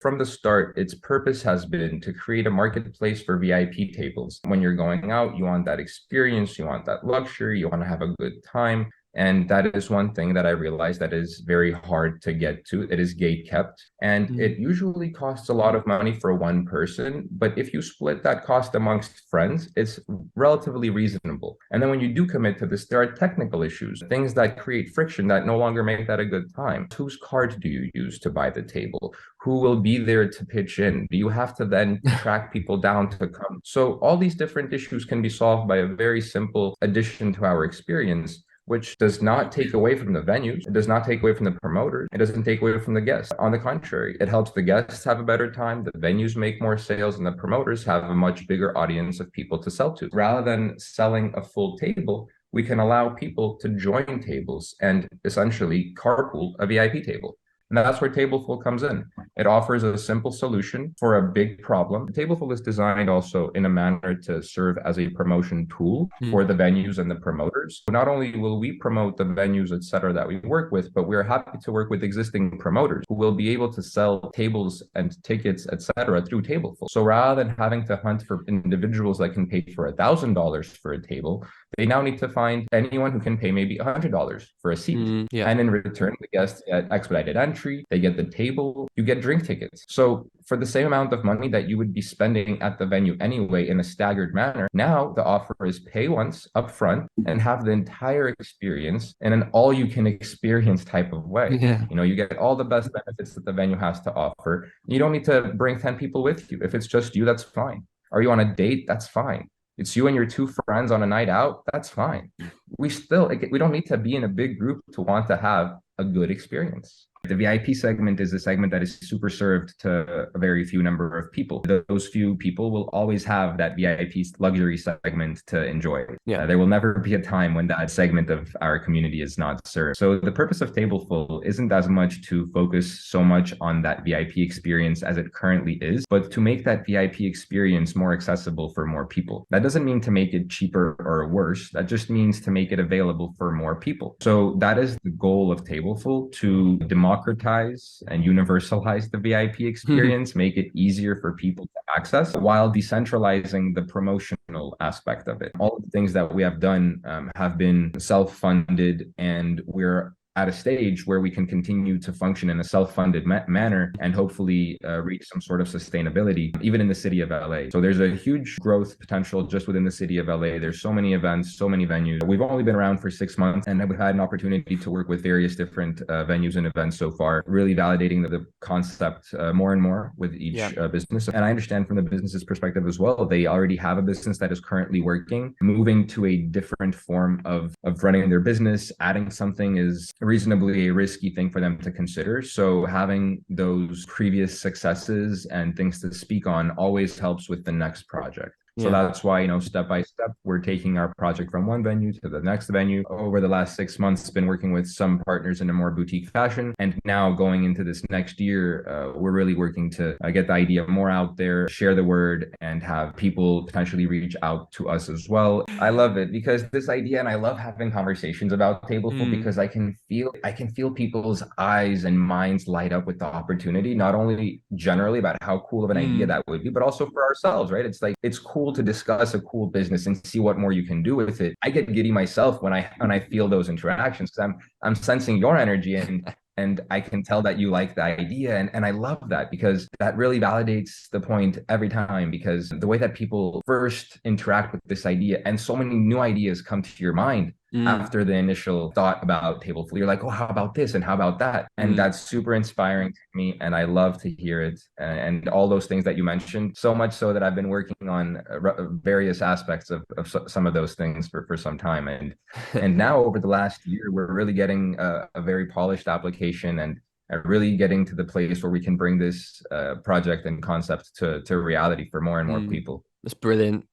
From the start, its purpose has been to create a marketplace for VIP tables. When you're going out, you want that experience, you want that luxury, you want to have a good time. And that is one thing that I realized that is very hard to get to. It is gate kept, and it usually costs a lot of money for one person. But if you split that cost amongst friends, it's relatively reasonable. And then when you do commit to this, there are technical issues, things that create friction that no longer make that a good time. Whose card do you use to buy the table? Who will be there to pitch in? Do you have to then track people down to come? So all these different issues can be solved by a very simple addition to our experience, which does not take away from the venues. It does not take away from the promoters. It doesn't take away from the guests. On the contrary, it helps the guests have a better time, the venues make more sales, and the promoters have a much bigger audience of people to sell to. Rather than selling a full table, we can allow people to join tables and essentially carpool a VIP table. And that's where Tableful comes in. It offers a simple solution for a big problem. Tableful is designed also in a manner to serve as a promotion tool for the venues and the promoters. Not only will we promote the venues, et cetera, that we work with, but we're happy to work with existing promoters who will be able to sell tables and tickets, et cetera, through Tableful. So rather than having to hunt for individuals that can pay for $1,000 for a table, they now need to find anyone who can pay maybe $100 for a seat. And in return, the guests get expedited entry, they get the table, you get drink tickets. So for the same amount of money that you would be spending at the venue anyway in a staggered manner, now the offer is pay once up front and have the entire experience in an all-you-can-experience type of way. You know, you get all the best benefits that the venue has to offer. You don't need to bring 10 people with you. If it's just you, that's fine. Are you on a date? That's fine. It's you and your two friends on a night out, that's fine. We don't need to be in a big group to want to have a good experience. The VIP segment is a segment that is super served to a very few number of people. Those few people will always have that VIP luxury segment to enjoy. There will never be a time when that segment of our community is not served. So the purpose of Tableful isn't as much to focus so much on that VIP experience as it currently is, but to make that VIP experience more accessible for more people. That doesn't mean to make it cheaper or worse. That just means to make it available for more people. So that is the goal of Tableful, to democratize and universalize the VIP experience, make it easier for people to access while decentralizing the promotional aspect of it. All of the things that we have done have been self-funded, and we're at a stage where we can continue to function in a self-funded manner and hopefully reach some sort of sustainability, even in the city of LA. So there's a huge growth potential just within the city of LA. There's so many events, so many venues. We've only been around for 6 months, and we've had an opportunity to work with various different venues and events so far, really validating the concept more and more with each business. And I understand from the business's perspective as well, they already have a business that is currently working. Moving to a different form of running their business, adding something is reasonably a risky thing for them to consider. So having those previous successes and things to speak on always helps with the next project. So that's why, step by step, we're taking our project from one venue to the next venue. Over the last 6 months, been working with some partners in a more boutique fashion. And now going into this next year, we're really working to get the idea more out there, share the word, and have people potentially reach out to us as well. I love it because this idea, and I love having conversations about Tableful because I can feel people's eyes and minds light up with the opportunity, not only generally about how cool of an idea that would be, but also for ourselves, right? It's like, it's cool to discuss a cool business and see what more you can do with it. I get giddy myself when I feel those interactions, because I'm sensing your energy, and I can tell that you like the idea. And I love that, because that really validates the point every time, because the way that people first interact with this idea, and so many new ideas come to your mind after the initial thought about Tableful. You're like, oh, how about this? And how about that? And that's super inspiring to me. And I love to hear it. And all those things that you mentioned, so much so that I've been working on various aspects of some of those things for some time. And now over the last year, we're really getting a very polished application and really getting to the place where we can bring this project and concept to reality for more and more people. That's brilliant.